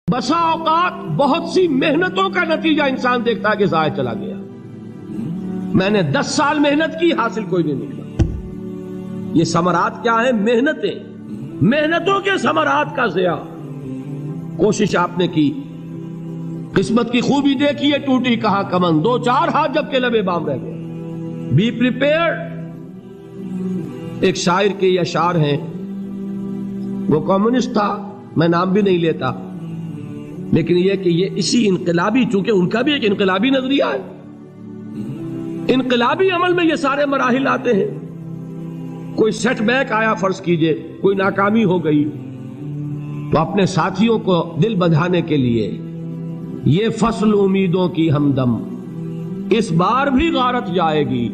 بسا اوقات بہت سی محنتوں کا نتیجہ انسان دیکھتا ہے کہ ضائع چلا گیا، میں نے 10 سال محنت کی، حاصل کوئی نہیں نکلا۔ یہ ثمرات کیا ہیں؟ محنتوں کے ثمرات کا ضیاع۔ کوشش آپ نے کی، قسمت کی خوبی دیکھی ہے، ٹوٹی کہاں کمن، 2-4 ہاتھ جب کے لبے بام رہ گئے۔ Be prepared. ایک شاعر کے یہ اشعار ہیں، وہ کمیونسٹ تھا، میں نام بھی نہیں لیتا، لیکن یہ کہ یہ اسی انقلابی، چونکہ ان کا بھی ایک انقلابی نظریہ ہے، انقلابی عمل میں یہ سارے مراحل آتے ہیں۔ کوئی سیٹ بیک آیا فرض کیجئے، کوئی ناکامی ہو گئی، تو اپنے ساتھیوں کو دل بندھانے کے لیے یہ فصل امیدوں کی ہمدم اس بار بھی غارت جائے گی،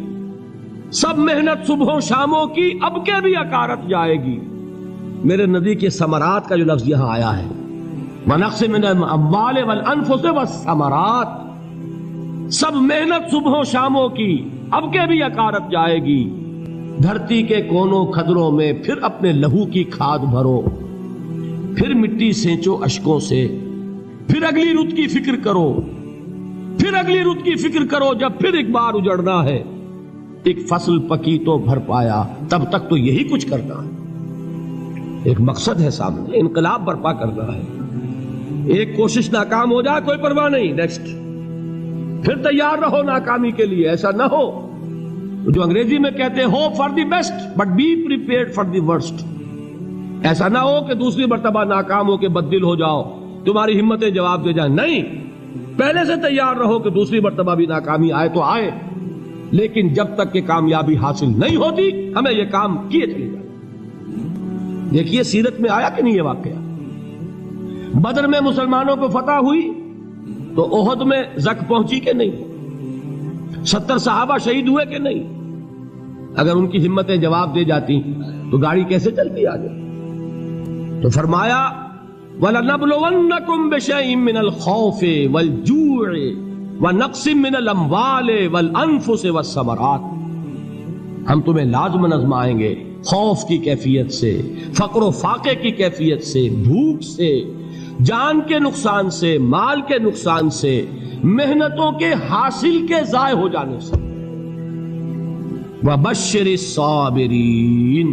سب محنت صبحوں شاموں کی اب کے بھی اکارت جائے گی۔ میرے نبی کے ثمرات کا جو لفظ یہاں آیا ہے، وَنَقْصٍ مِّنَ الْأَمْوَالِ وَالْأَنفُسِ وَالثَّمَرَاتِ، سب محنت صبحوں شاموں کی اب کے بھی اکارت جائے گی۔ دھرتی کے کونوں کھدروں میں پھر اپنے لہو کی کھاد بھرو، پھر مٹی سینچو اشکوں سے، پھر اگلی رت کی فکر کرو، پھر اگلی رت کی فکر کرو، جب پھر ایک بار اجڑنا ہے، ایک فصل پکی تو بھر پایا، تب تک تو یہی کچھ کرنا ہے۔ ایک مقصد ہے سامنے، انقلاب برپا کرنا ہے۔ ایک کوشش ناکام ہو جائے کوئی پرواہ نہیں، نیکسٹ، پھر تیار رہو ناکامی کے لیے۔ ایسا نہ ہو جو انگریزی میں کہتے ہیں hope for the best but be prepared for the worst. ایسا نہ ہو کہ دوسری مرتبہ ناکام ہو کے بددل ہو جاؤ، تمہاری ہمتیں جواب دے جائیں، نہیں، پہلے سے تیار رہو کہ دوسری مرتبہ بھی ناکامی آئے تو آئے، لیکن جب تک کہ کامیابی حاصل نہیں ہوتی ہمیں یہ کام کیے چلے جائیں۔ دیکھیے سیرت میں آیا کہ نہیں یہ واقعہ؟ بدر میں مسلمانوں کو فتح ہوئی تو احد میں زک پہنچی کہ نہیں؟ 70 صحابہ شہید ہوئے کہ نہیں؟ اگر ان کی ہمتیں جواب دے جاتی تو گاڑی کیسے چلتی آگے؟ تو فرمایا وَلَنَبْلُوَنَّكُمْ بِشَيْءٍ مِّنَ الْخَوْفِ وَالْجُوعِ وَنَقْصٍ مِّنَ الْأَمْوَالِ وَالْأَنفُسِ وَالثَّمَرَاتِ، ہم تمہیں لازم آزمائیں گے، خوف کی کیفیت سے، فقر و فاقے کی کیفیت سے، بھوک سے، جان کے نقصان سے، مال کے نقصان سے، محنتوں کے حاصل کے ضائع ہو جانے سے۔ وَبَشِّرِ الصَّابِرِينَ،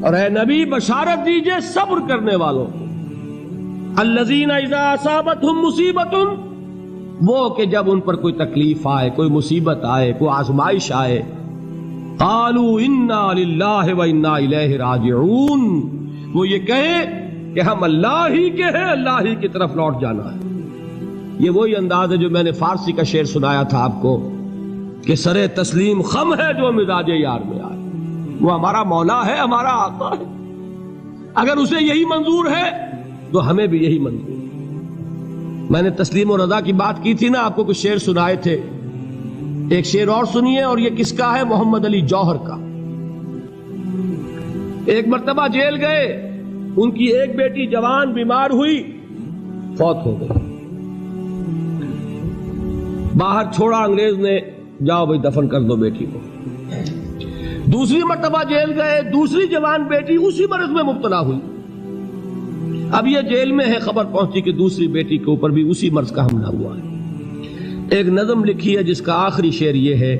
اور اے نبی بشارت دیجئے صبر کرنے والوں کو۔ الَّذِينَ إِذَا أَصَابَتْهُمْ مُصِيبَةٌ، وہ کہ جب ان پر کوئی تکلیف آئے، کوئی مصیبت آئے، کوئی آزمائش آئے، قَالُوا إِنَّا لِلَّهِ وَإِنَّا إِلَيْهِ رَاجِعُونَ، وہ یہ کہیں کہ ہم اللہ ہی کے ہیں، اللہ ہی کی طرف لوٹ جانا ہے۔ یہ وہی انداز ہے جو میں نے فارسی کا شعر سنایا تھا آپ کو کہ سرے تسلیم خم ہے جو مزاج یار میں آئے۔ وہ ہمارا مولا ہے، ہمارا آقا ہے، اگر اسے یہی منظور ہے تو ہمیں بھی یہی منظور ہے۔ میں نے تسلیم و رضا کی بات کی تھی نا، آپ کو کچھ شعر سنائے تھے، ایک شعر اور سنیے، اور یہ کس کا ہے؟ محمد علی جوہر کا۔ ایک مرتبہ جیل گئے، ان کی ایک بیٹی جوان بیمار ہوئی، فوت ہو گئی، باہر چھوڑا انگریز نے، جاؤ بھائی دفن کر دو بیٹی کو۔ دوسری مرتبہ جیل گئے، دوسری جوان بیٹی اسی مرض میں مبتلا ہوئی۔ اب یہ جیل میں ہے، خبر پہنچی کہ دوسری بیٹی کے اوپر بھی اسی مرض کا حملہ ہوا ہے۔ ایک نظم لکھی ہے جس کا آخری شعر یہ ہے،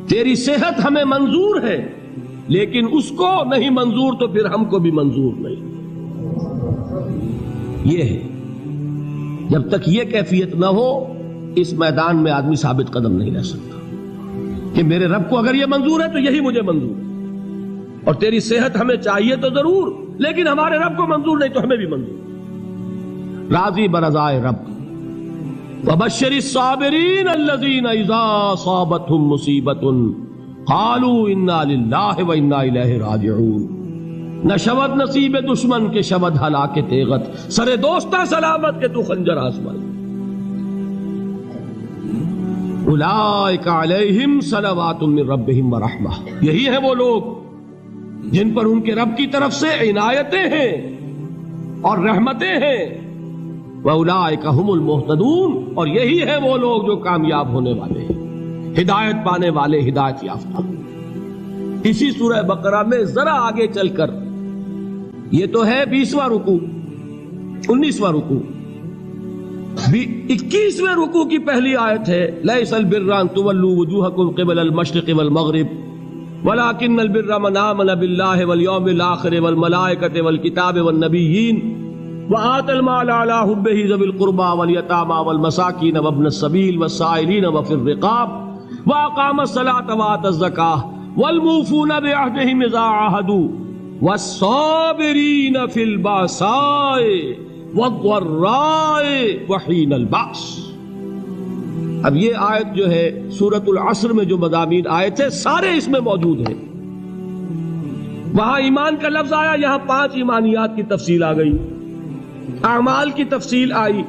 تیری صحت ہمیں منظور ہے لیکن اس کو نہیں منظور تو پھر ہم کو بھی منظور نہیں۔ یہ ہے، جب تک یہ کیفیت نہ ہو اس میدان میں آدمی ثابت قدم نہیں رہ سکتا کہ میرے رب کو اگر یہ منظور ہے تو یہی مجھے منظور ہے، اور تیری صحت ہمیں چاہیے تو ضرور، لیکن ہمارے رب کو منظور نہیں تو ہمیں بھی منظور۔ راضی برضائے رب۔ وَبَشِّرِ الصَّابِرِينَ الَّذِينَ إِذَا أَصَابَتْهُمْ مُصِيبَةٌ قَالُوا إِنَّا لِلَّهِ وَإِنَّا إِلَيْهِ رَاجِعُونَ۔ نہ شود نصیب دشمن کے شود ہلاک تیغت، سرے دوستاں سلامت کے تو خنجر آزمائے۔ اولئک علیہم صلوات من ربہم ورحمہ، یہی ہے وہ لوگ جن پر ان کے رب کی طرف سے عنایتیں ہیں اور رحمتیں ہیں۔ وَأُولَئِكَ هُمُ الْمُهْتَدُونَ، اور یہی ہے وہ لوگ جو کامیاب ہونے والے ہیں، ہدایت پانے والے، ہدایت یافتہ۔ اسی سورہ بقرہ میں ذرا آگے چل کر، یہ تو ہے 20واں رکوع، 19واں رکوع. 21ویں رکوع کی پہلی آیت ہے لیس البر ان تولوا وجوہکم قبل المشرق والمغرب ولکن البر من آمن باللہ والیوم الآخر والملائکۃ والکتاب والنبیین وآتى المال على حبه ذوي القربى واليتامى والمساكين وابن السبيل والسائلين وفي الرقاب وأقام الصلاة وآتى الزكاة والموفون بعهدهم إذا عاهدوا والصابرين في البأساء والضراء وحين البأس. اب یہ آیت جو ہے سورۃ العصر میں جو مضامین آئے تھے سارے اس میں موجود ہیں. وہاں ایمان کا لفظ آیا، یہاں 5 ایمانیات کی تفصیل آ گئی، اعمال کی تفصیل آئی،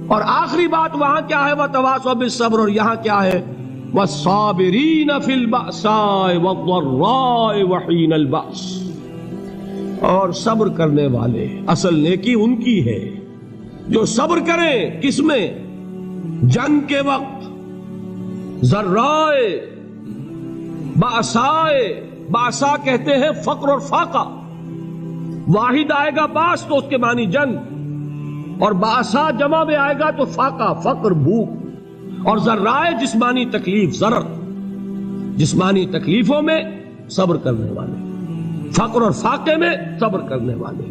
اور آخری بات وہاں کیا ہے وَتَوَاصَوْا بِالصَّبْرِ، اور یہاں کیا ہے وَالصَّابِرِينَ فِي الْبَأْسَاءِ وَالضَّرَّاءِ وَحِينَ الْبَأْسِ، اور صبر کرنے والے. اصل نیکی ان کی ہے جو صبر کریں. کس میں؟ جنگ کے وقت. ذرائے بأسائے، بأسا کہتے ہیں فقر اور فاقہ. واحد آئے گا باس تو اس کے معنی جنگ، اور بأسا جمع میں آئے گا تو فاقہ فقر بھوک. اور ذرائے جسمانی تکلیف، ضرر جسمانی تکلیفوں میں صبر کرنے والے، فقر اور فاقے میں صبر کرنے والے،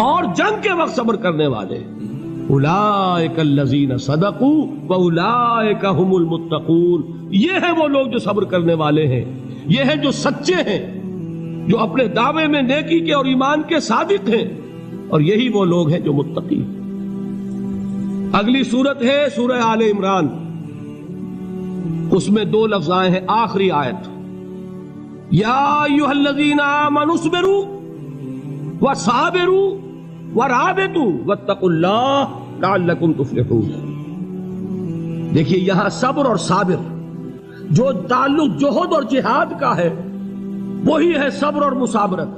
اور جنگ کے وقت صبر کرنے والے. اولئک الذین صدقوا واولئک هم المتقون. یہ ہیں وہ لوگ جو صبر کرنے والے ہیں، یہ ہیں جو سچے ہیں، جو اپنے دعوے میں نیکی کے اور ایمان کے صادق ہیں، اور یہی وہ لوگ ہیں جو متقی. اگلی سورت ہے سورہ آل عمران. اس میں 2 لفظ آئے ہیں آخری آیت، یا ایھا الذین آمنوا اصبروا وصابروا ورابطوا واتقوا اللہ لعلکم تفلحون. دیکھیے یہاں صبر اور صابر جو تعلق جہد اور جہاد کا ہے وہی ہے صبر اور مصابرت.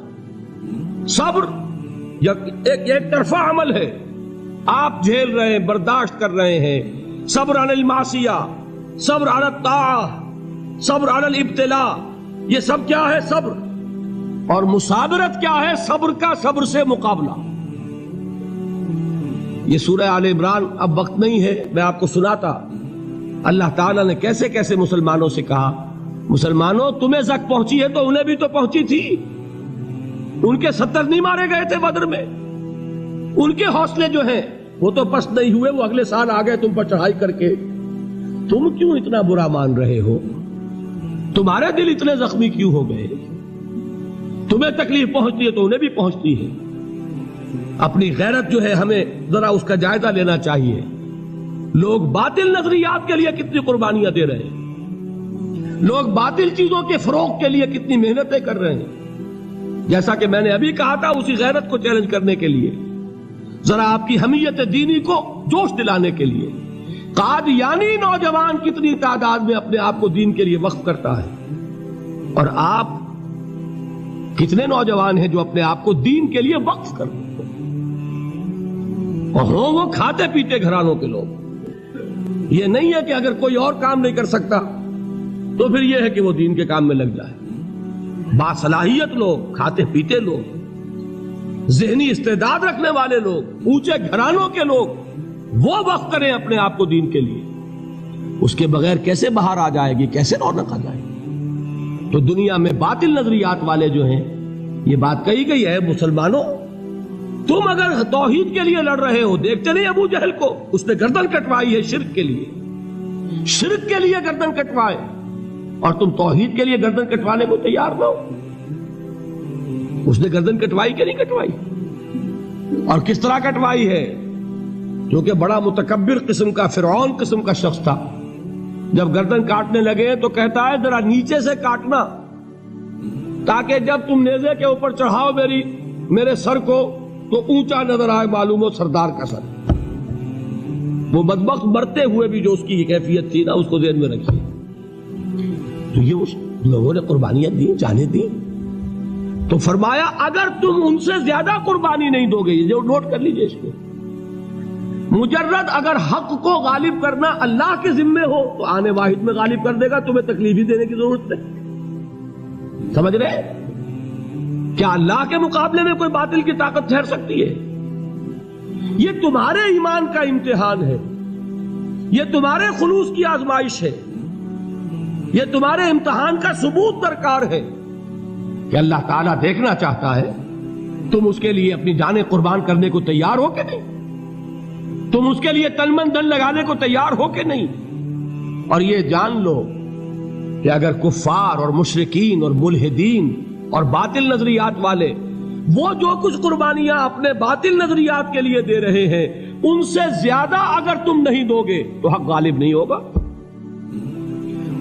صبر ایک طرفہ عمل ہے، آپ جھیل رہے ہیں، برداشت کر رہے ہیں. صبر علی المعصیہ، صبر علی الطاعہ، صبر علی الابتلاء، یہ سب کیا ہے؟ صبر. اور مصابرت کیا ہے؟ صبر کا صبر سے مقابلہ. یہ سورہ آل عمران اب وقت نہیں ہے، میں آپ کو سناتا اللہ تعالیٰ نے کیسے کیسے مسلمانوں سے کہا، مسلمانوں تمہیں زک پہنچی ہے تو انہیں بھی تو پہنچی تھی. ان کے 70 نہیں مارے گئے تھے بدر میں؟ ان کے حوصلے جو ہیں وہ تو پست نہیں ہوئے، وہ اگلے سال آ گئے تم پر چڑھائی کر کے. تم کیوں اتنا برا مان رہے ہو؟ تمہارے دل اتنے زخمی کیوں ہو گئے؟ تمہیں تکلیف پہنچتی ہے تو انہیں بھی پہنچتی ہے. اپنی غیرت جو ہے ہمیں ذرا اس کا جائزہ لینا چاہیے. لوگ باطل نظریات کے لیے کتنی قربانیاں دے رہے ہیں، لوگ باطل چیزوں کے فروغ کے لیے کتنی محنتیں کر رہے ہیں. جیسا کہ میں نے ابھی کہا تھا، اسی غیرت کو چیلنج کرنے کے لیے، ذرا آپ کی حمیت دینی کو جوش دلانے کے لیے، قادیانی نوجوان کتنی تعداد میں اپنے آپ کو دین کے لیے وقف کرتا ہے، اور آپ کتنے نوجوان ہیں جو اپنے آپ کو دین کے لیے وقف کرتے ہیں، اور ہوں وہ کھاتے پیتے گھرانوں کے لوگ. یہ نہیں ہے کہ اگر کوئی اور کام نہیں کر سکتا تو پھر یہ ہے کہ وہ دین کے کام میں لگ جائے. باصلاحیت لوگ، کھاتے پیتے لوگ، ذہنی استعداد رکھنے والے لوگ، اونچے گھرانوں کے لوگ، وہ وقف کریں اپنے آپ کو دین کے لیے. اس کے بغیر کیسے باہر آ جائے گی، کیسے رونق آ جائے گی؟ تو دنیا میں باطل نظریات والے جو ہیں، یہ بات کہی گئی ہے مسلمانوں تم اگر توحید کے لیے لڑ رہے ہو، دیکھتے نہیں ابو جہل کو، اس نے گردن کٹوائی ہے شرک کے لیے، شرک کے لیے گردن کٹوائے، اور تم توحید کے لیے گردن کٹوانے کو تیار نہ ہو. اس نے گردن کٹوائی کہ نہیں کٹوائی؟ اور کس طرح کٹوائی ہے؟ کیونکہ بڑا متکبر قسم کا، فرعون قسم کا شخص تھا. جب گردن کاٹنے لگے تو کہتا ہے ذرا نیچے سے کاٹنا، تاکہ جب تم نیزے کے اوپر چڑھاؤ میرے سر کو تو اونچا نظر آئے، معلوم ہو سردار کا سر. وہ بدبخت مرتے ہوئے بھی جو اس کی کیفیت تھی نا، اس کو ذہن میں رکھیے. تو یہ اس لوگوں نے قربانیاں دی، جانیں دی. تو فرمایا اگر تم ان سے زیادہ قربانی نہیں دو گے، جو نوٹ کر لیجئے اس کو، مجرد اگر حق کو غالب کرنا اللہ کے ذمے ہو تو آنے واحد میں غالب کر دے گا، تمہیں تکلیف ہی دینے کی ضرورت نہیں. سمجھ رہے؟ کیا اللہ کے مقابلے میں کوئی باطل کی طاقت ٹھہر سکتی ہے؟ یہ تمہارے ایمان کا امتحان ہے، یہ تمہارے خلوص کی آزمائش ہے، یہ تمہارے امتحان کا ثبوت درکار ہے کہ اللہ تعالیٰ دیکھنا چاہتا ہے تم اس کے لیے اپنی جانیں قربان کرنے کو تیار ہو کہ نہیں، تم اس کے لیے تن من دھن لگانے کو تیار ہو کہ نہیں۔ اور یہ جان لو کہ اگر کفار اور مشرکین اور ملحدین اور باطل نظریات والے وہ جو کچھ قربانیاں اپنے باطل نظریات کے لیے دے رہے ہیں ان سے زیادہ اگر تم نہیں دو گے تو حق غالب نہیں ہوگا۔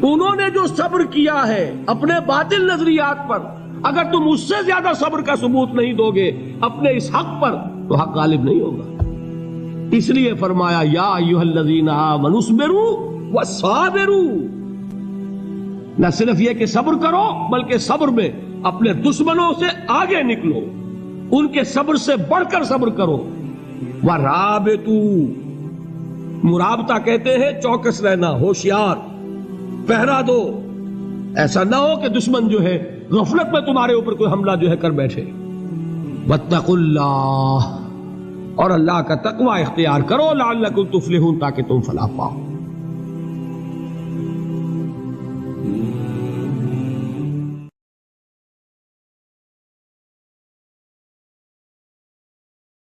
انہوں نے جو صبر کیا ہے اپنے باطل نظریات پر، اگر تم اس سے زیادہ صبر کا ثبوت نہیں دو گے اپنے اس حق پر تو حق غالب نہیں ہوگا۔ اس لیے فرمایا یا ایھا الذین آمنوا اصبروا وصابروا، نہ صرف یہ کہ صبر کرو بلکہ صبر میں اپنے دشمنوں سے آگے نکلو، ان کے صبر سے بڑھ کر صبر کرو۔ وَرَابِطُوا، مرابطہ کہتے ہیں چوکس رہنا، ہوشیار، پہرا دو، ایسا نہ ہو کہ دشمن جو ہے غفلت میں تمہارے اوپر کوئی حملہ جو ہے کر بیٹھے۔ وَاتَّقُوا اللَّهَ، اور اللہ کا تقوی اختیار کرو، لعلکم تفلحون، تاکہ تم فلاح پاؤ۔